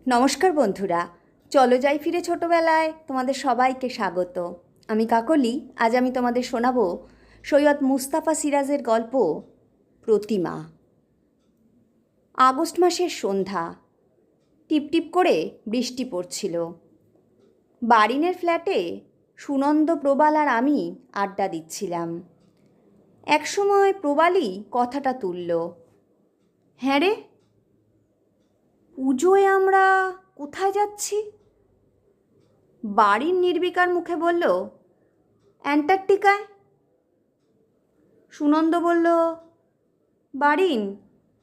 নমস্কার বন্ধুরা, চলো যাই ফিরে ছোটোবেলায় তোমাদের সবাইকে স্বাগত। আমি কাকলি। আজ আমি তোমাদের শোনাবো সৈয়দ মুস্তাফা সিরাজের গল্প প্রতিমা। আগস্ট মাসের সন্ধ্যা, টিপটিপ করে বৃষ্টি পড়ছিল। বারিনের ফ্ল্যাটে সুনন্দ, প্রবাল আর আমি আড্ডা দিচ্ছিলাম। একসময় প্রবালই কথাটা তুলল, হ্যাঁ রে, পুজোয় আমরা কোথায় যাচ্ছি? বাড়ির নির্বিকার মুখে বলল, অ্যান্টার্কটিকায়। সুনন্দ বলল, বারিন,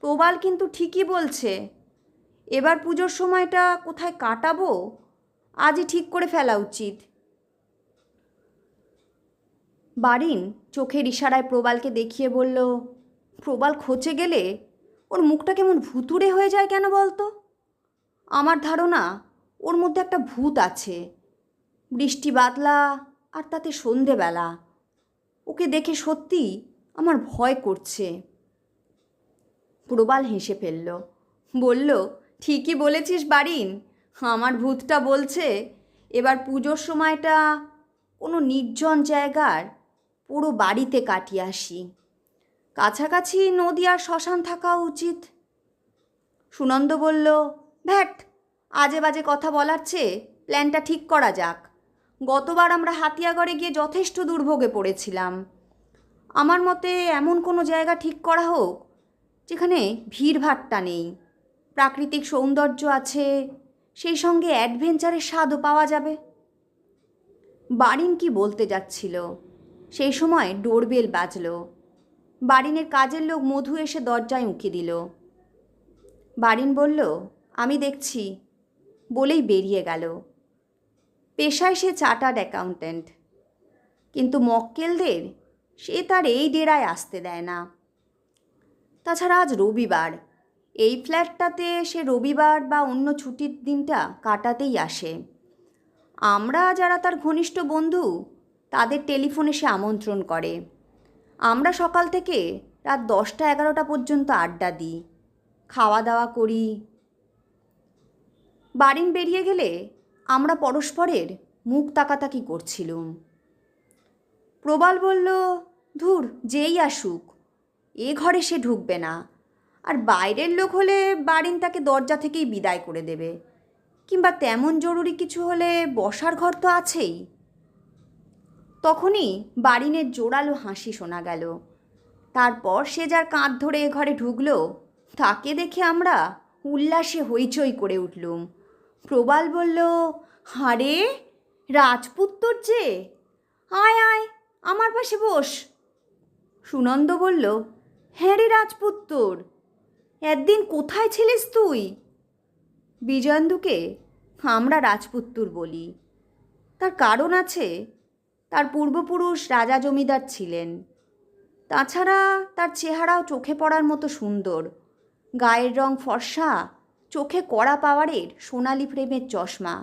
প্রবাল কিন্তু ঠিকই বলছে। এবার পুজোর সময়টা কোথায় কাটাবো আজই ঠিক করে ফেলা উচিত। বারিন চোখের ইশারায় প্রবালকে দেখিয়ে বলল, প্রবাল খচে গেলে ওর মুখটা কেমন ভুতুড়ে হয়ে যায় কেন বলতো? আমার ধারণা ওর মধ্যে একটা ভূত আছে। বৃষ্টি বাদলা আর তাতে সন্ধেবেলা, ওকে দেখে সত্যি আমার ভয় করছে। প্রবাল হেসে ফেলল, বলল, ঠিকই বলেছিস বারিন। আমার ভূতটা বলছে এবার পুজোর সময়টা কোনো নির্জন জায়গার পুরো বাড়িতে কাটিয়ে আসি। কাছাকাছি নদী আর শ্মশান থাকা উচিত। সুনন্দ বলল, ভ্যাট, আজে বাজে কথা বলার চেয়ে প্ল্যানটা ঠিক করা যাক। গতবার আমরা হাতিয়াগড়ে গিয়ে যথেষ্ট দুর্ভোগে পড়েছিলাম। আমার মতে এমন কোনো জায়গা ঠিক করা হোক যেখানে ভিড়ভাট্টা নেই, প্রাকৃতিক সৌন্দর্য আছে, সেই সঙ্গে অ্যাডভেঞ্চারের স্বাদও পাওয়া যাবে। বারিন কি বলতে যাচ্ছিল, সেই সময় ডোরবেল বাজল। বারিনের কাজের লোক মধু এসে দরজায় উঁকি দিল। বারিন বলল, আমি দেখছি, বলেই বেরিয়ে গেল। পেশায় সে চার্টার্ড অ্যাকাউন্ট্যান্ট, কিন্তু মক্কেলদের সে তার এই ডেরায় আসতে দেয় না। তাছাড়া আজ রবিবার, এই ফ্ল্যাটটাতে সে রবিবার বা অন্য ছুটির দিনটা কাটাতেই আসে। আমরা যারা তার ঘনিষ্ঠ বন্ধু, তাদের টেলিফোনে সে আমন্ত্রণ করে। আমরা সকাল থেকে রাত 10টা-11টা পর্যন্ত আড্ডা দিই, খাওয়া দাওয়া করি। বারিন বেরিয়ে গেলে আমরা পরস্পরের মুখ তাকাতাকি করছিলুম। প্রবাল বলল, ধুর, যেই আসুক, এ ঘরে সে ঢুকবে না। আর বাইরের লোক হলে বারিন তাকে দরজা থেকেই বিদায় করে দেবে, কিংবা তেমন জরুরি কিছু হলে বসার ঘর তো আছেই। তখনই বারিনের জোরালো হাসি শোনা গেল। তারপর সে যার কাঁধ ধরে এ ঘরে ঢুকলো, তাকে দেখে আমরা উল্লাসে হইচই করে উঠলুম। প্রবাল বলল, হারে, রাজপুত্তর যে, আয় আয়, আমার পাশে বস। সুনন্দ বলল, হ্যাঁ রে রাজপুত্তর, একদিন কোথায় ছিলিস তুই? বিজয়েন্দুকে আমরা রাজপুত্তর বলি, তার কারণ আছে। তার পূর্বপুরুষ রাজা জমিদার ছিলেন। তাছাড়া তার চেহারাও চোখে পড়ার মতো সুন্দর। গায়ের রং ফর্সা, চোখে কড়া পাওয়ারের সোনালি ফ্রেমের চশমা,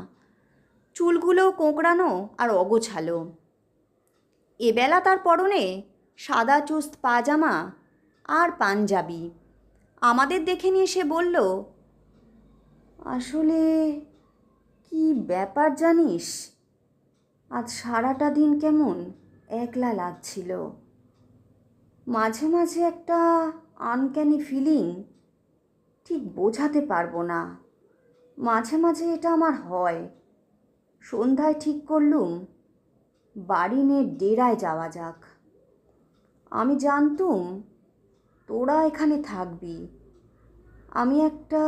চুলগুলো কোঁকড়ানো আর অগোছালো। এবেলা তার পরনে সাদা চুস্ত পাজামা আর পাঞ্জাবি। আমাদের দেখে নিয়ে সে বলল, আসলে কি ব্যাপার জানিস, আজ সারাটা দিন কেমন একলা লাগছিল। মাঝে মাঝে একটা আনক্যানি ফিলিং, ঠিক বোঝাতে পারবো না। মাঝে মাঝে এটা আমার হয়। সন্ধ্যায় ঠিক করলুম বারিনের ডেরায় যাওয়া যাক। আমি জানতুম তোরা এখানে থাকবি। আমি একটা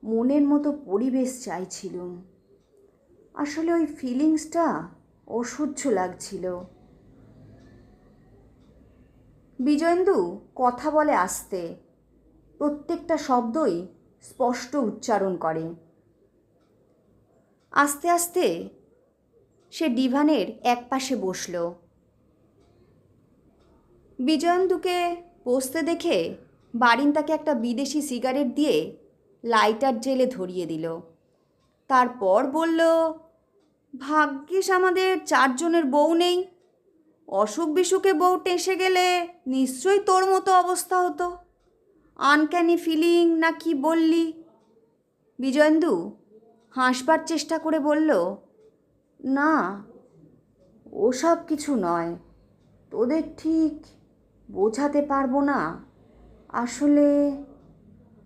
মনের মতো পরিবেশ চাইছিলুম। আসলে ওই ফিলিংসটা অসহ্য লাগছিল। বিজয়েন্দু কথা বলে আস্তে, প্রত্যেকটা শব্দই স্পষ্ট উচ্চারণ করে। আস্তে আস্তে সে ডিভানের একপাশে বসল। বিজয়েন্দুকে বসতে দেখে বারিন তাকে একটা বিদেশি সিগারেট দিয়ে লাইটার জেলে ধরিয়ে দিল। তারপর বলল, ভাগ্যিস আমাদের 4জনের বউ নেই। অসুখ বিসুখে বউ টেসে গেলে নিশ্চয়ই তোর মতো অবস্থা হতো। আনক্যানি ফিলিং না কি বললি? বিজয়েন্দু হাসবার চেষ্টা করে বলল, না, ওসব কিছু নয়। তোদের ঠিক বোঝাতে পারবো না আসলে।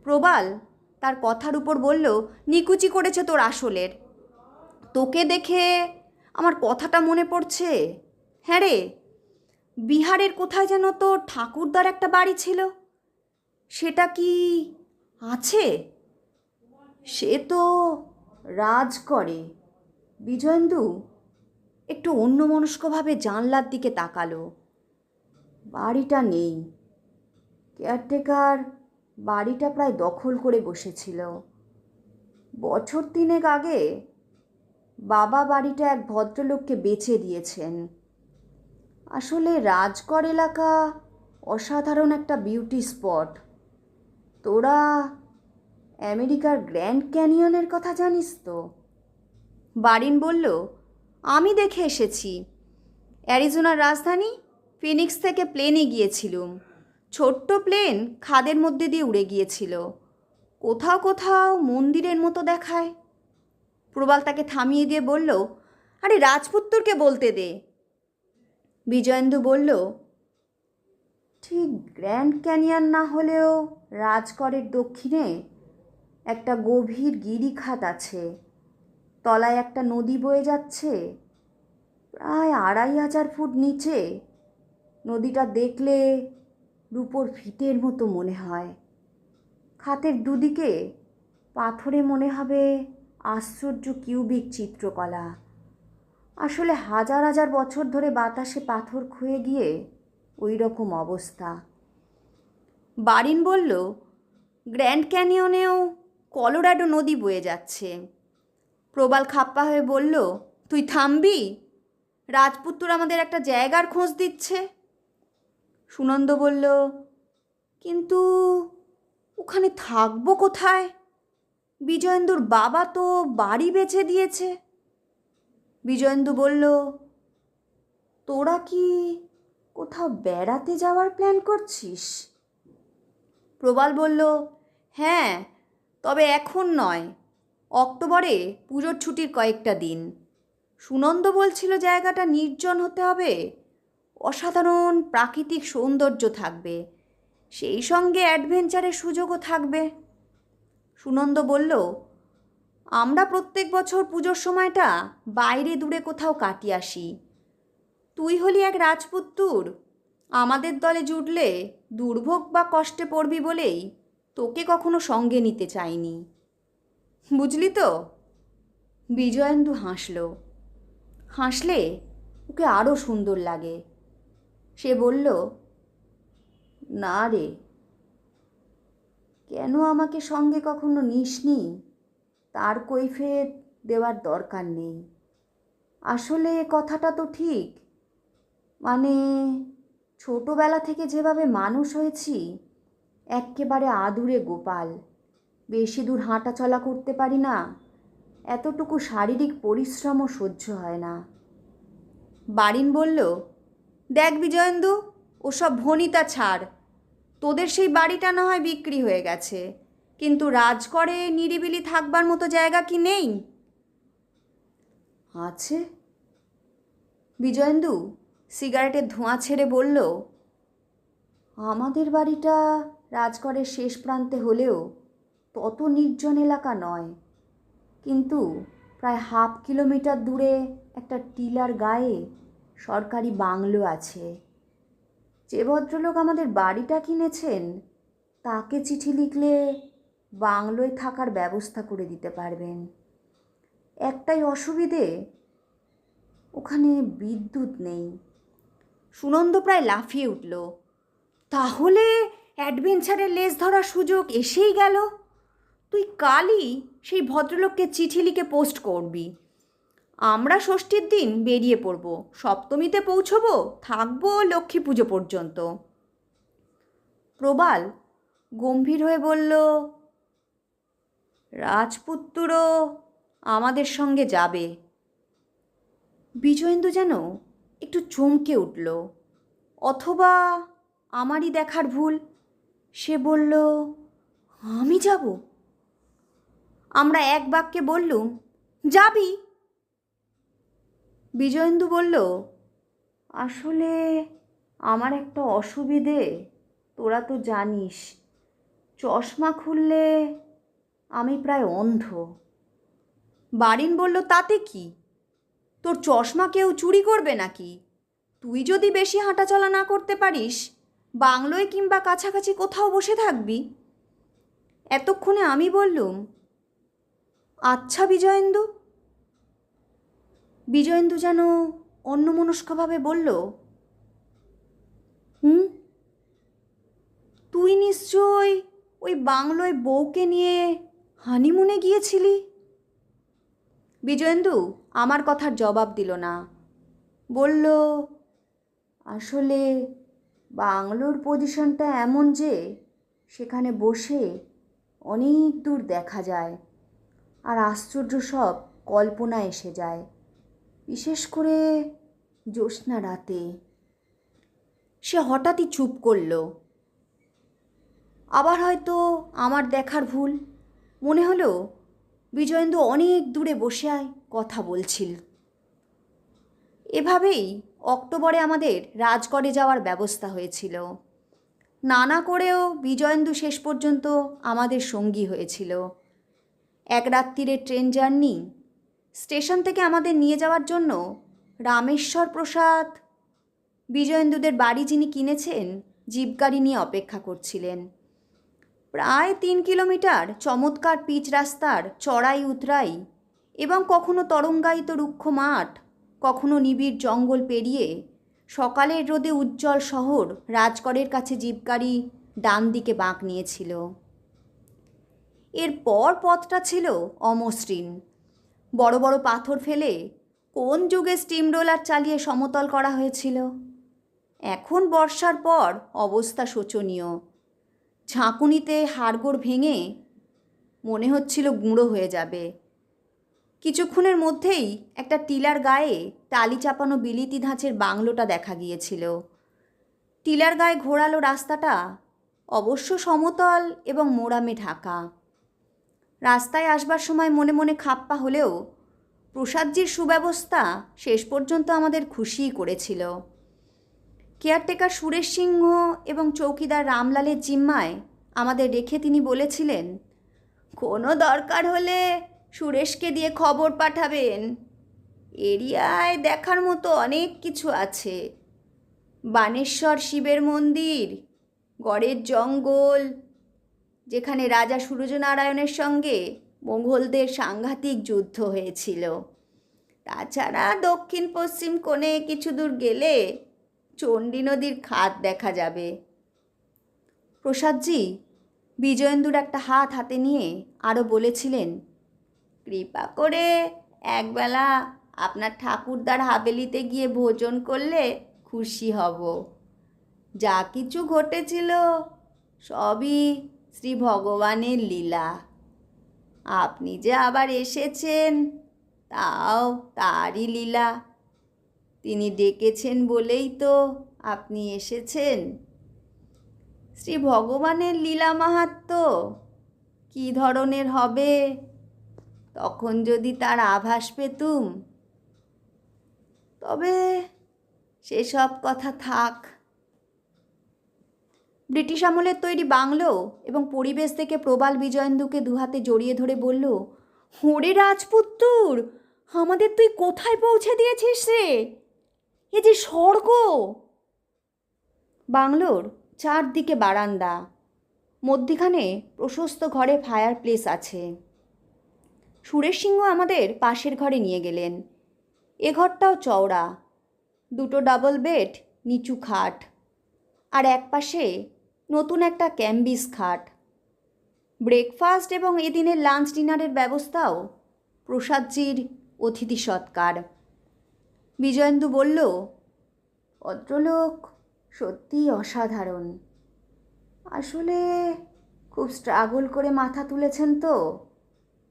প্রবাল তার কথার উপর বলল, নিকুচি করেছে তোর আসলের। তোকে দেখে আমার কথাটা মনে পড়ছে। হ্যাঁ রে, বিহারের কোথায় যেন তো ঠাকুরদার একটা বাড়ি ছিল, সেটা কি আছে? সে তো রাজ করে। বিজয়েন্দু একটু অন্যমনস্কভাবে জানলার দিকে তাকালো। বাড়িটা নেই। কেয়ারটেকার বাড়িটা প্রায় দখল করে বসেছিল। বছর তিনেক আগে বাবা বাড়িটা এক ভদ্রলোককে বেচে দিয়েছেন। আসলে রাজগড় এলাকা অসাধারণ একটা বিউটি স্পট। তোরা আমেরিকার গ্র্যান্ড ক্যানিয়নের কথা জানিস তো? বারিন বলল, আমি দেখে এসেছি। অ্যারিজোনার রাজধানী ফিনিক্স থেকে প্লেনে গিয়েছিলুম। ছোট্ট প্লেন খাদের মধ্যে দিয়ে উড়ে গিয়েছিল। কোথাও কোথাও মন্দিরের মতো দেখায়। প্রবাল তাকে থামিয়ে দিয়ে বলল, আরে রাজপুত্তরকে বলতে দে। বিজয়েন্দু বলল, ঠিক গ্র্যান্ড ক্যানিয়ন না হলেও রাজগড়ের দক্ষিণে একটা গভীর গিরিখাত আছে। তলায় একটা নদী বয়ে যাচ্ছে প্রায় 2500 নিচে। নদীটা দেখলে রূপোর ফিতের মতো মনে হয়। খাতের দুদিকে পাথরে মনে হবে আশ্চর্য কিউবিক চিত্রকলা। আসলে হাজার হাজার বছর ধরে বাতাসে পাথর ক্ষয়ে গিয়ে ওই রকম অবস্থা। বারিন বলল, গ্র্যান্ড ক্যানিয়নেও কলোরাডো নদী বয়ে যাচ্ছে। প্রবাল খাপ্পা হয়ে বলল, তুই থামবি? রাজপুত্তর আমাদের একটা জায়গার খোঁজ দিচ্ছে। সুনন্দ বলল, কিন্তু ওখানে থাকবো কোথায়? বিজয়েন্দুর বাবা তো বাড়ি বেচে দিয়েছে। বিজয়েন্দু বলল, তোরা কি কোথাও বেড়াতে যাওয়ার প্ল্যান করছিস? প্রবাল বলল, হ্যাঁ, তবে এখন নয়, অক্টোবরে পুজোর ছুটির কয়েকটা দিন। সুনন্দ বলছিল জায়গাটা নির্জন হতে হবে, অসাধারণ প্রাকৃতিক সৌন্দর্য থাকবে, সেই সঙ্গে অ্যাডভেঞ্চারের সুযোগও থাকবে। সুনন্দ বলল, আমরা প্রত্যেক বছর পুজোর সময়টা বাইরে দূরে কোথাও কাটিয়ে আসি। তুই হলি এক রাজপুত্তুর, আমাদের দলে জুটলে দুর্ভোগ বা কষ্টে পড়বি বলেই তোকে কখনো সঙ্গে নিতে চাইনি, বুঝলি তো? বিজয়েন্দু হাসলে ওকে আরও সুন্দর লাগে। সে বলল, না রে, কেন আমাকে সঙ্গে কখনো নিসনি তার কৈফিয়ত দেওয়ার দরকার নেই। আসলে কথাটা তো ঠিক, মানে ছোটোবেলা থেকে যেভাবে মানুষ হয়েছি, এক্কেবারে আদুরে গোপাল। বেশি দূর হাঁটা চলা করতে পারি না, এতটুকু শারীরিক পরিশ্রমও সহ্য হয় না। বারিন বলল, দেখ বিজয়েন্দু, ওসব ভনিতা ছাড়। তোদের সেই বাড়িটা না হয় বিক্রি হয়ে গেছে, কিন্তু রাজগড়ে নিরিবিলি থাকবার মতো জায়গা কি নেই? আছে। বিজয়েন্দু সিগারেটের ধোঁয়া ছেড়ে বলল, আমাদের বাড়িটা রাজগড়ের শেষ প্রান্তে হলেও তত নির্জন এলাকা নয়, কিন্তু প্রায় 1/2 কিলোমিটার দূরে একটা টিলার গায়ে সরকারি বাংলো আছে। যে ভদ্রলোক আমাদের বাড়িটা কিনেছেন তাকে চিঠি লিখলে বাংলোয় থাকার ব্যবস্থা করে দিতে পারবেন। একটাই অসুবিধে, ওখানে বিদ্যুৎ নেই। সুনন্দ প্রায় লাফিয়ে উঠল, তাহলে অ্যাডভেঞ্চারের লেজ ধরার সুযোগ এসেই গেল। তুই কালই সেই ভদ্রলোককে চিঠি লিখে পোস্ট করবি। আমরা ষষ্ঠীর দিন বেরিয়ে পড়ব, সপ্তমীতে পৌঁছবো, থাকবো লক্ষ্মী পুজো পর্যন্ত। প্রবাল গম্ভীর হয়ে বলল, রাজপুত্তরও আমাদের সঙ্গে যাবে। বিজয়েন্দু যেন একটু চমকে উঠল, অথবা আমারই দেখার ভুল। সে বলল, আমি যাব? আমরা এক বাক্যে বললুম, যাবি? বিজয়েন্দু বলল, আসলে আমার একটা অসুবিধে, তোরা তো জানিস, চশমা খুললে আমি প্রায় অন্ধ। বারিন বলল, তাতে কি? তোর চশমা কেউ চুরি করবে নাকি? তুই যদি বেশি হাঁটাচলা না করতে পারিস, বাংলোয় কিংবা কাছাকাছি কোথাও বসে থাকবি। এতক্ষণে আমি বললুম, আচ্ছা বিজয়েন্দু। বিজয়েন্দু যেন অন্যমনস্কভাবে বলল, হুম, তুই নিশ্চয় ওই বাংলোয় বউকে নিয়ে হানিমুনে গিয়েছিলি? বিজয়েন্দু আমার কথার জবাব দিল না। বলল, আসলে বাংলোর পজিশনটা এমন যে সেখানে বসে অনেক দূর দেখা যায়, আর আশ্চর্য সব কল্পনা এসে যায়, বিশেষ করে জ্যোৎস্না রাতে। সে হঠাৎই চুপ করল। আবার হয়তো আমার দেখার ভুল, মনে হলো বিজয়েন্দু অনেক দূরে বসে কথা বলছিল। এভাবেই অক্টোবরে আমাদের রাজগড়ে যাওয়ার ব্যবস্থা হয়েছিল। নানা করেও বিজয়েন্দু শেষ পর্যন্ত আমাদের সঙ্গী হয়েছিল। এক রাত্রিরের ট্রেন জার্নি। স্টেশন থেকে আমাদের নিয়ে যাওয়ার জন্য রামেশ্বর প্রসাদ বিজয়েন্দুদের বাড়ি যিনি কিনেছেন জিপ গাড়ি নিয়ে অপেক্ষা করছিলেন। প্রায় 3 কিলোমিটার চমৎকার পিচ রাস্তার চড়াই উতরাই এবং কখনো তরঙ্গায়িত রুক্ষ মাঠ, কখনো নিবিড় জঙ্গল পেরিয়ে সকালের রোদে উজ্জ্বল শহর রাজগড়ের কাছে জিপ গাড়ি ডান দিকে বাঁক নিয়েছিল। এরপর পথটা ছিল অমসৃণ। বড় বড় পাথর ফেলে কোন যুগে স্টিম রোলার চালিয়ে সমতল করা হয়েছিল। এখন বর্ষার পর অবস্থা শোচনীয়। ঝাঁকুনিতে হাড়গোড় ভেঙে মনে হচ্ছিল গুঁড়ো হয়ে যাবে। কিছুক্ষণের মধ্যেই একটা টিলার গায়ে টালি চাপানো বিলিতি ধাঁচের বাংলোটা দেখা গিয়েছিল। টিলার গায়ে ঘোরালো রাস্তাটা অবশ্য সমতল এবং মোড়ামে ঢাকা। রাস্তায় আসবার সময় মনে মনে খাপ্পা হলেও প্রসাদজির সুব্যবস্থা শেষ পর্যন্ত আমাদের খুশিই করেছিল। কেয়ারটেকার সুরেশ সিংহ এবং চৌকিদার রামলালের জিম্মায় আমাদের রেখে তিনি বলেছিলেন, কোনো দরকার হলে সুরেশকে দিয়ে খবর পাঠাবেন। এরিয়ায় দেখার মতো অনেক কিছু আছে। বানেশ্বর শিবের মন্দির, গড়ের জঙ্গল, যেখানে রাজা সূর্যনারায়ণের সঙ্গে মোগলদের সাংঘাতিক যুদ্ধ হয়েছিল। তাছাড়া দক্ষিণ পশ্চিম কোণে কিছু দূর গেলে চণ্ডী নদীর খাত দেখা যাবে। প্রসাদজি বিজয়েন্দুর একটা হাত হাতে নিয়ে আরও বলেছিলেন, কৃপা করে একবেলা আপনার ঠাকুরদার হাবেলিতে গিয়ে ভোজন করলে খুশি হব। যা কিছু ঘটেছিল সবই শ্রী ভগবানের লীলা। আপনি যে আবার এসেছেন তাও তারই লীলা। তিনি ডেকেছেন বলেই তো আপনি এসেছেন। শ্রী ভগবানের লীলা মাহাত্ম্য কী ধরনের হবে তখন যদি তার আভাস পেতুম। তবে সেসব কথা থাক। ব্রিটিশ আমলের তৈরি বাংলো এবং পরিবেশ দেখে প্রবাল বিজয়েন্দুকে দুহাতে জড়িয়ে ধরে বলল, ওরে রাজপুত্তুর, আমাদের তুই কোথায় পৌঁছে দিয়েছিস রে? এ যে স্বর্গ। বাংলোর চারদিকে বারান্দা, মধ্যিখানে প্রশস্ত ঘরে ফায়ার প্লেস আছে। সুরেশ সিংহ আমাদের পাশের ঘরে নিয়ে গেলেন। এ ঘরটাও চওড়া, 2 ডাবল বেড, নিচু খাট, আর এক পাশে নতুন একটা ক্যাম্বিস খাট। ব্রেকফাস্ট এবং এদিনের লাঞ্চ ডিনারের ব্যবস্থাও প্রসাদজির অতিথি সৎকার। বিজয়েন্দু বলল, ভদ্রলোক সত্যিই অসাধারণ। আসলে খুব স্ট্রাগল করে মাথা তুলেছেন তো,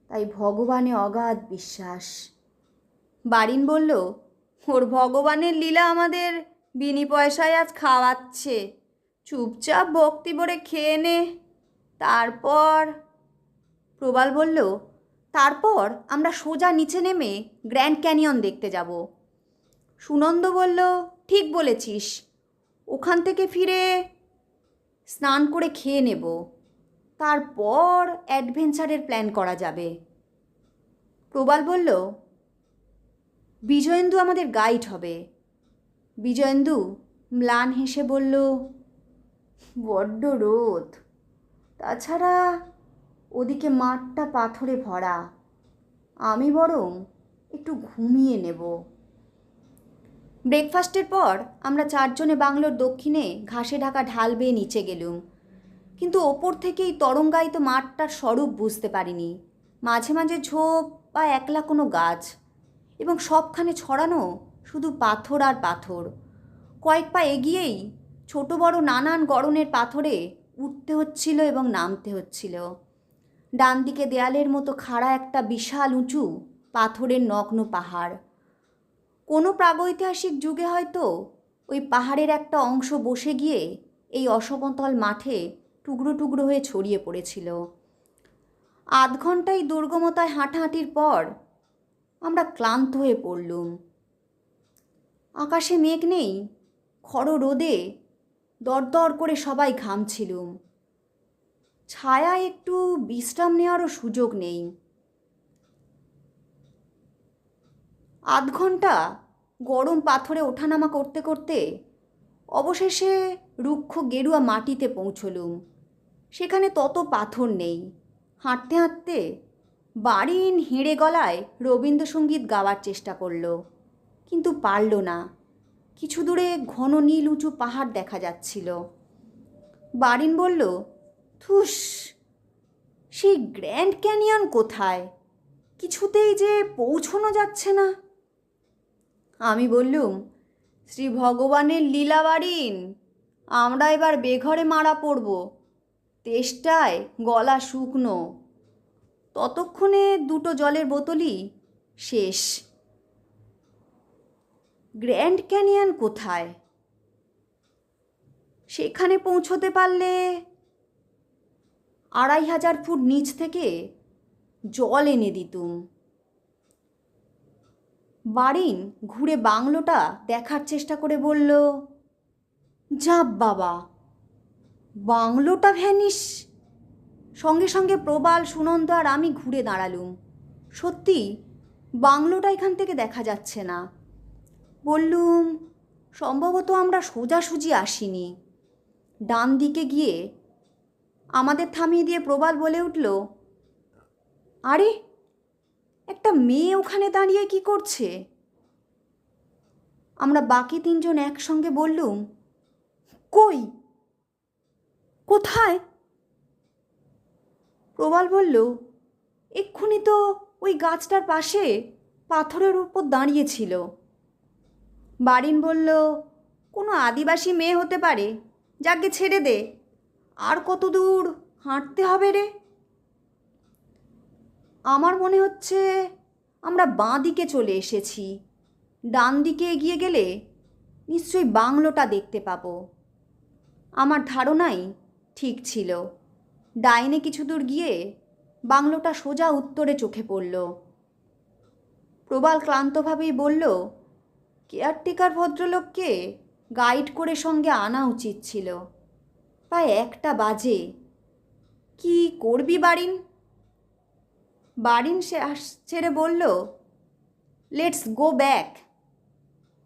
তাই ভগবানে অগাধ বিশ্বাস। বারিন বলল, ওর ভগবানের লীলা আমাদের বিনি পয়সায় আজ খাওয়াচ্ছে। চুপচাপ ভক্তি ভরে খেয়ে নে, তারপর। প্রবাল বলল, তারপর আমরা সোজা নিচে নেমে গ্র্যান্ড ক্যানিয়ন দেখতে যাব। সুনন্দ বলল, ঠিক বলেছিস, ওখান থেকে ফিরে স্নান করে খেয়ে নেব, তারপর অ্যাডভেঞ্চারের প্ল্যান করা যাবে। প্রবাল বলল, বিজয়েন্দু আমাদের গাইড হবে। বিজয়েন্দু ম্লান হেসে বলল, বড্ড রোদ, তাছাড়া ওদিকে মাঠটা পাথরে ভরা, আমি বরং একটু ঘুমিয়ে নেব। ব্রেকফাস্টের পর আমরা চারজনে বাংলোর দক্ষিণে ঘাসে ঢাকা ঢাল বেয়ে নিচে গেলুম, কিন্তু ওপর থেকেই তরঙ্গায়িত মাঠটার স্বরূপ বুঝতে পারিনি। মাঝে মাঝে ঝোপ বা একলা কোনো গাছ, এবং সবখানে ছড়ানো শুধু পাথর আর পাথর। কয়েক পা এগিয়েই ছোট বড় নানান গড়নের পাথরে উঠতে হচ্ছিল এবং নামতে হচ্ছিল। ডান দিকে দেয়ালের মতো খাড়া একটা বিশাল উঁচু পাথরের নগ্ন পাহাড়। কোনো প্রাগৈতিহাসিক যুগে হয়তো ওই পাহাড়ের একটা অংশ বসে গিয়ে এই অসমতল মাঠে টুকরো টুকরো হয়ে ছড়িয়ে পড়েছিল। আধ ঘন্টায় দুর্গমতায় হাঁটাহাঁটির পর আমরা ক্লান্ত হয়ে পড়লুম। আকাশে মেঘ নেই, খড় রোদে দরদর করে সবাই ঘামছিলুম। ছায়ায় একটু বিশ্রাম নেওয়ারও সুযোগ নেই। আধ ঘন্টা গরম পাথরে ওঠানামা করতে করতে অবশেষে রুক্ষ গেরুয়া মাটিতে পৌঁছলুম। সেখানে তত পাথর নেই। হাঁটতে হাঁটতে বারিন হেঁড়ে গলায় রবীন্দ্রসঙ্গীত গাওয়ার চেষ্টা করল, কিন্তু পারল না। কিছু দূরে ঘন নীল উঁচু পাহাড় দেখা যাচ্ছিল। বারিন বলল, থুস, সেই গ্র্যান্ড ক্যানিয়ন কোথায়? কিছুতেই যে পৌঁছানো যাচ্ছে না। আমি বললুম, শ্রী ভগবানের লীলা বারিন, আমরা এবার বেঘরে মারা পড়ব, তেষ্টায় গলা শুকনো। ততক্ষণে দুটো জলের বোতলই শেষ। গ্র্যান্ড ক্যানিয়ন কোথায়? সেখানে পৌঁছতে পারলে ২৫০০ ফুট নিচ থেকে জল এনে দিতুম। বারিন ঘুরে বাংলোটা দেখার চেষ্টা করে বলল, যা বাবা, বাংলোটা ভ্যানিশ। সঙ্গে সঙ্গে প্রবাল, সুনন্দ আর আমি ঘুরে দাঁড়ালুম। সত্যি বাংলোটা এখান থেকে দেখা যাচ্ছে না। বললুম, সম্ভবত আমরা সোজাসুজি আসিনি। ডান দিকে গিয়ে আমাদের থামিয়ে দিয়ে প্রবাল বলে উঠল, আরে, একটা মেয়ে ওখানে দাঁড়িয়ে কি করছে? আমরা বাকি তিনজন একসঙ্গে বললুম, কই, কোথায়? প্রবাল বলল, এক্ষুনি তো ওই গাছটার পাশে পাথরের উপর দাঁড়িয়েছিল। বারিন বলল, কোনো আদিবাসী মেয়ে হতে পারে, যাকে ছেড়ে দে, আর কত দূর হাঁটতে হবে রে? আমার মনে হচ্ছে আমরা বাঁ দিকে চলে এসেছি। ডান দিকে এগিয়ে গেলে নিশ্চয়ই বাংলোটা দেখতে পাবো। আমার ধারণাই ঠিক ছিল। ডাইনে কিছু দূর গিয়ে বাংলোটা সোজা উত্তরে চোখে পড়ল। প্রবাল ক্লান্তভাবেই বলল, কেয়ারটেকার ভদ্রলোককে গাইড করে সঙ্গে আনা উচিত ছিল। প্রায় ১টা বাজে। কি করবি বারিন? বারিন ছেড়ে বলল, লেটস গো ব্যাক।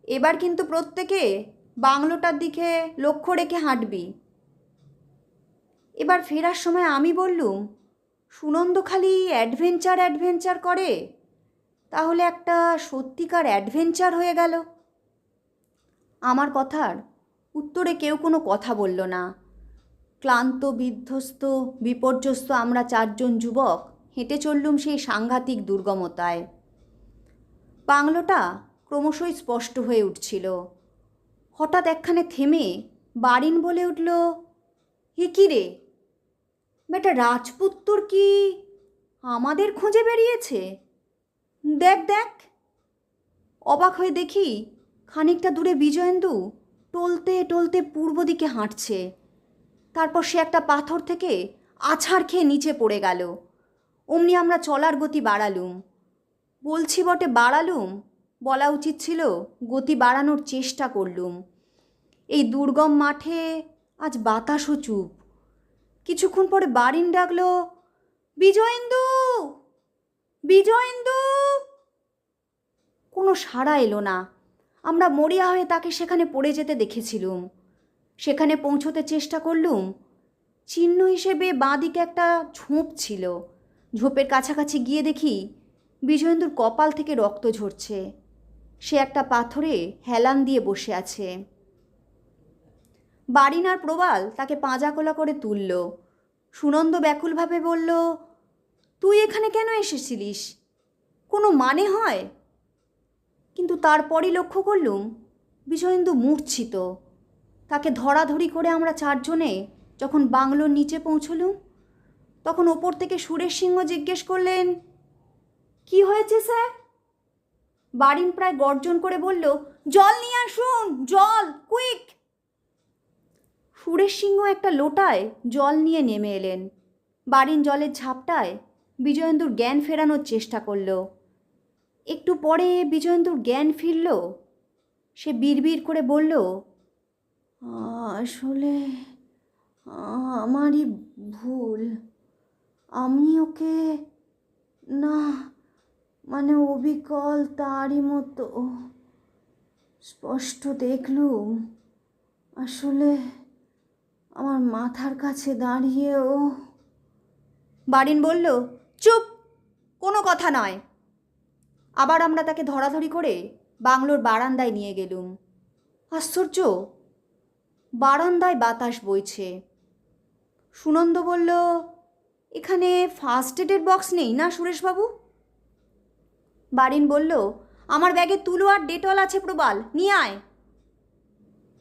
এবার কিন্তু প্রত্যেকে বাংলোটার দিকে লক্ষ্য রেখে হাঁটবি। এবার ফেরার সময় আমি বললুম, সুনন্দ খালি অ্যাডভেঞ্চার করে, তাহলে একটা সত্যিকার অ্যাডভেঞ্চার হয়ে গেল। আমার কথার উত্তরে কেউ কোনো কথা বলল না। ক্লান্ত, বিধ্বস্ত, বিপর্যস্ত আমরা চারজন যুবক হেঁটে চললুম সেই সাংঘাতিক দুর্গমতায়। বাংলোটা ক্রমশই স্পষ্ট হয়ে উঠছিল। হঠাৎ একখানে থেমে বারিন বলে উঠল, এ কী রে, বেটা রাজপুত্তর কি আমাদের খোঁজে বেরিয়েছে? দেখ দেখ। অবাক হয়ে দেখি খানিকটা দূরে বিজয়েন্দু টলতে টলতে পূর্ব দিকে হাঁটছে। তারপর সে একটা পাথর থেকে আছাড় খেয়ে নিচে পড়ে গেল। অমনি আমরা চলার গতি বাড়ালুম। বলছি বটে বাড়ালুম, বলা উচিত ছিল গতি বাড়ানোর চেষ্টা করলুম। এই দুর্গম মাঠে আজ বাতাসও চুপ। কিছুক্ষণ পরে বারিন ডাকলো, বিজয়েন্দু, বিজয়েন্দু। কোনো সাড়া এলো না। আমরা মরিয়া হয়ে তাকে সেখানে পড়ে যেতে দেখেছিলুম। সেখানে পৌঁছতে চেষ্টা করলুম। চিহ্ন হিসেবে বাঁদিকে একটা ঝোপ ছিল। ঝোপের কাছাকাছি গিয়ে দেখি বিজয়েন্দুর কপাল থেকে রক্ত ঝরছে। সে একটা পাথরে হেলান দিয়ে বসে আছে। বারিন আর প্রবাল তাকে পাঁজাকোলা করে তুলল। সুনন্দ ব্যাকুলভাবে বলল, তুই এখানে কেন এসেছিলিস? কোনো মানে হয়? কিন্তু তারপরই লক্ষ্য করলুম বিজয়েন্দু মূর্ছিত। তাকে ধরাধরি করে আমরা চারজনে যখন বাংলোর নিচে পৌঁছলুম, তখন ওপর থেকে সুরেশ সিংহ জিজ্ঞেস করলেন, কি হয়েছে স্যার? বারিন প্রায় গর্জন করে বলল, জল নিয়ে আসুন, জল, কুইক। সুরেশ সিংহ একটা লোটায় জল নিয়ে নেমে এলেন। বারিন জলের ঝাপটায় বিজয়েন্দুর জ্ঞান ফেরানোর চেষ্টা করল। একটু পরে বিজয়েন্দুর জ্ঞান ফিরল। সে বিড়বিড় করে বলল, আসলে আমারই ভুল। আমি ওকে না, মানে অবিকল তারই মতো স্পষ্ট দেখলুম। আসলে আমার মাথার কাছে দাঁড়িয়েও। বারিন বলল, চুপ, কোনো কথা নয়। আবার আমরা তাকে ধরাধরি করে বাংলোর বারান্দায় নিয়ে গেলুম। আশ্চর্য, বারান্দায় বাতাস বইছে। সুনন্দ বলল, এখানে ফার্স্ট এডের বক্স নেই না সুরেশবাবু? বারিন বলল, আমার ব্যাগে তুলো আর ডেটল আছে, প্রবাল নিয়ে আয়।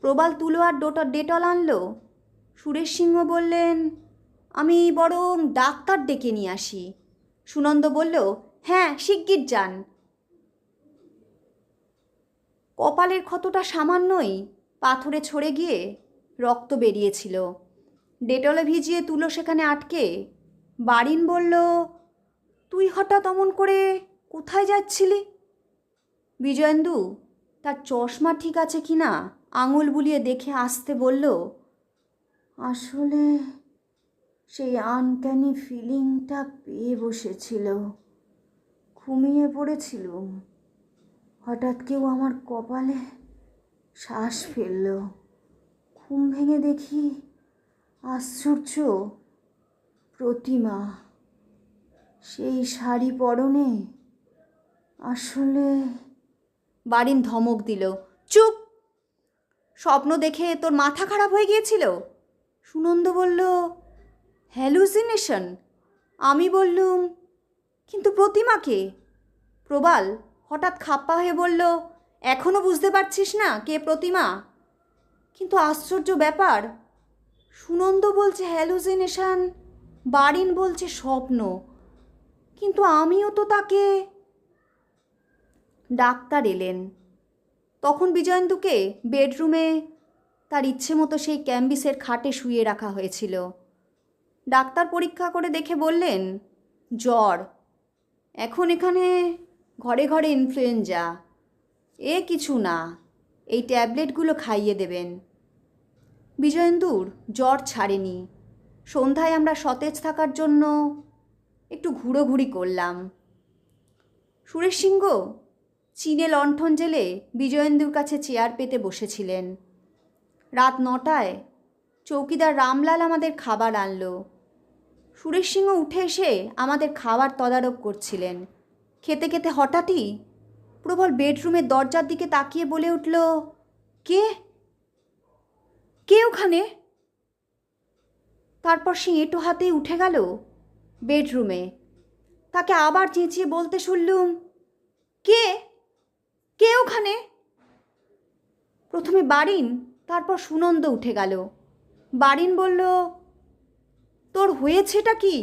প্রবাল তুলো আর ডেটল আনলো। সুরেশ সিংহ বললেন, আমি বরং ডাক্তার ডেকে নিয়ে আসি। সুনন্দ বলল, হ্যাঁ শিগগির যান। কপালের ক্ষতটা সামান্যই পাথরে ছড়ে গিয়ে রক্ত বেরিয়েছিল। ডেটলে ভিজিয়ে তুলো সেখানে আটকে। বারিন বলল, তুই হঠাৎ অমন করে কোথায় যাচ্ছিলি? বিজয়েন্দু তার চশমা ঠিক আছে কি না আঙুল বুলিয়ে দেখে আসতে বলল, আসলে সেই আনক্যানি ফিলিংটা পেয়ে বসেছিল। ঘুমিয়ে পড়েছিলুম। হঠাৎ কেউ আমার কপালে শ্বাস ফেলল। ঘুম ভেঙে দেখি আশ্চর্য প্রতিমা, সেই শাড়ি পরনে। আসলে। বারিন ধমক দিল, চুপ। স্বপ্ন দেখে তোর মাথা খারাপ হয়ে গিয়েছিল? সুনন্দ বলল, হ্যালুসিনেশন। আমি বললুম, কিন্তু প্রতিমাকে? প্রবাল হঠাৎ খাপ্পা হয়ে বলল, এখনও বুঝতে পারছিস না কে প্রতিমা? কিন্তু আশ্চর্য ব্যাপার, সুনন্দ বলছে হ্যালুসিনেশন, বারিন বলছে স্বপ্ন, কিন্তু আমিও তো তাকে। ডাক্তার এলেন। তখন বিজয়েন্দুকে বেডরুমে তার ইচ্ছে মতো সেই ক্যাম্বিসের খাটে শুইয়ে রাখা হয়েছিল। ডাক্তার পরীক্ষা করে দেখে বললেন, জ্বর। এখন এখানে ঘরে ঘরে ইনফ্লুয়েঞ্জা। এ কিছু না, এই ট্যাবলেটগুলো খাইয়ে দেবেন। বিজয়েন্দুর জ্বর ছাড়েনি। সন্ধ্যায় আমরা সতেজ থাকার জন্য একটু ঘুরোঘুরি করলাম। সুরেশ সিংহ চিনে লণ্ঠন জেলে বিজয়েন্দুর কাছে চেয়ার পেতে বসেছিলেন। রাত 9টায় চৌকিদার রামলাল আমাদের খাবার আনলো। সুরেশ সিংহ উঠে এসে আমাদের খাবার তদারক করছিলেন। খেতে খেতে হঠাৎই প্রবল বেডরুমের দরজার দিকে তাকিয়ে বলে উঠল, কে কে ওখানে? তারপর সে এঁটো হাতেই উঠে গেল বেডরুমে। তাকে আবার চেঁচিয়ে বলতে শুনলুম, কে কে ওখানে? প্রথমে বারিন, তারপর সুনন্দ উঠে গেল। বারিন বলল, তোর হয়েছেটা কি?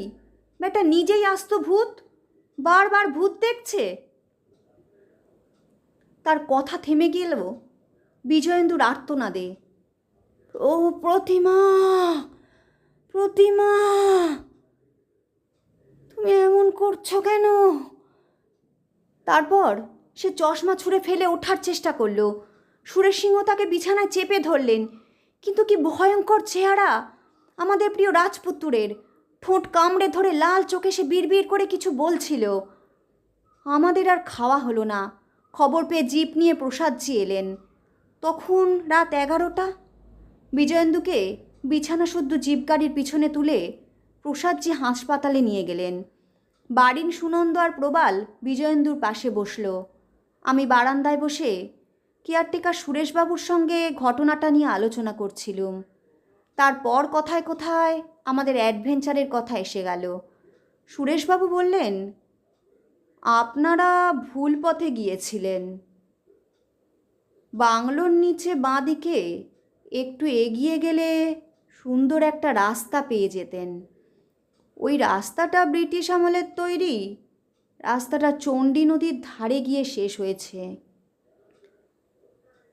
বেটা নিজেই আস্ত ভূত, বারবার ভূত দেখছে। তার কথা থেমে গেল বিজয়েন্দুর আর্তনাদে, ও প্রতিমা, প্রতিমা, তুমি এমন করছো কেন? তারপর সে চশমা ছুঁড়ে ফেলে ওঠার চেষ্টা করলো। সুরেশ সিংহ তাকে বিছানায় চেপে ধরলেন। কিন্তু কি ভয়ঙ্কর চেহারা আমাদের প্রিয় রাজপুত্রের! ঠোঁট কামড়ে ধরে লাল চোখে সে বিড়বিড় করে কিছু বলছিল। আমাদের আর খাওয়া হলো না। খবর পেয়ে জিপ নিয়ে প্রসাদজি এলেন। তখন রাত 11টা। বিজয়েন্দুকে বিছানা শুদ্ধ জিপ গাড়ির পিছনে তুলে প্রসাদজি হাসপাতালে নিয়ে গেলেন। বাড়ির সুনন্দ আর প্রবাল বিজয়েন্দুর পাশে বসল। আমি বারান্দায় বসে কেয়ারটেকার সুরেশবাবুর সঙ্গে ঘটনাটা নিয়ে আলোচনা করছিলুম। তারপর কথায় কথায় আমাদের অ্যাডভেঞ্চারের কথা এসে গেল। সুরেশবাবু বললেন, আপনারা ভুল পথে গিয়েছিলেন। বাংলোর নিচে বাঁ দিকে একটু এগিয়ে গেলে সুন্দর একটা রাস্তা পেয়ে যেতেন। ওই রাস্তাটা ব্রিটিশ আমলের তৈরি। রাস্তাটা চণ্ডী নদীর ধারে গিয়ে শেষ হয়েছে।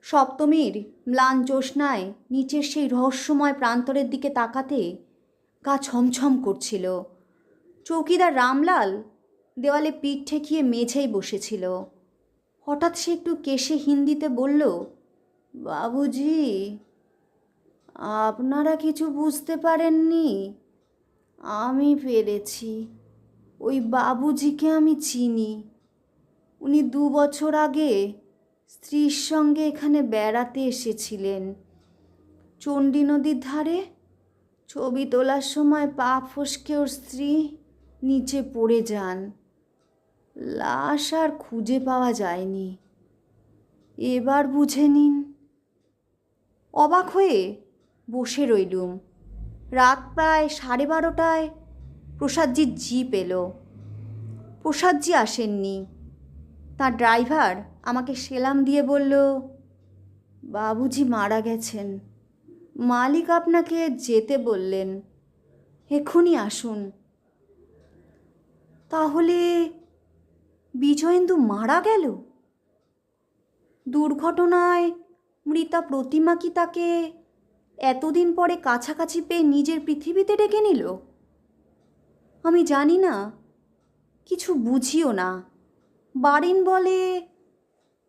সপ্তমীর ম্লান জ্যোৎস্নায় নিচের সেই রহস্যময় প্রান্তরের দিকে তাকাতে গা ছমছম করছিল। চৌকিদার রামলাল দেওয়ালে পিঠ ঠেকিয়ে মেঝেই বসেছিল। হঠাৎ সে একটু কেশে হিন্দিতে বলল, বাবুজি, আপনারা কিছু বুঝতে পারেননি। আমি পেরেছি। ওই বাবুজিকে আমি চিনি। উনি 2 বছর আগে স্ত্রীর সঙ্গে এখানে বেড়াতে এসেছিলেন। চণ্ডী নদীর ধারে ছবি তোলার সময় পা ফসকে ওর স্ত্রী নিচে পড়ে যান। লাশ আর খুঁজে পাওয়া যায়নি। এবার বুঝে নিন। অবাক হয়ে বসে রইলুম। রাত প্রায় 12:30টায় প্রসাদজির জিপ এলো। প্রসাদজি আসেননি। তার ড্রাইভার আমাকে সেলাম দিয়ে বলল, বাবুজি মারা গেছেন। মালিক আপনাকে যেতে বললেন, এক্ষুনি আসুন। তাহলে বিজয়েন্দু মারা গেল? দুর্ঘটনায় মৃতা প্রতিমা কি তাকে এতদিন পরে কাছাকাছি পেয়ে নিজের পৃথিবীতে ডেকে নিল? আমি জানি না, কিছু বুঝিও না। বারিন বলে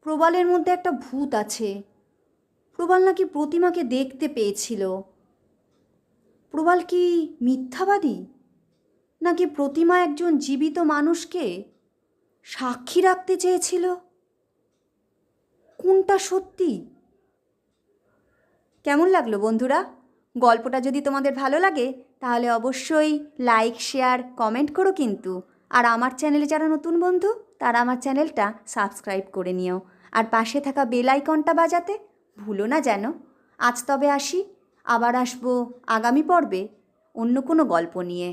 প্রবালের মধ্যে একটা ভূত আছে। প্রবাল নাকি প্রতিমাকে দেখতে পেয়েছিল। প্রবাল কি মিথ্যাবাদী, নাকি প্রতিমা একজন জীবিত মানুষকে সাক্ষী রাখতে চেয়েছিল? কোনটা সত্যি? কেমন লাগলো বন্ধুরা? গল্পটা যদি তোমাদের ভালো লাগে তাহলে অবশ্যই লাইক, শেয়ার, কমেন্ট করো কিন্তু। আর আমার চ্যানেলে যারা নতুন বন্ধু তারা আমার চ্যানেলটা সাবস্ক্রাইব করে নিও। আর পাশে থাকা বেল আইকনটা বাজাতে ভুলো না যেন। আজ তবে আসি, আবার আসবো আগামী পর্বে অন্য কোনো গল্প নিয়ে।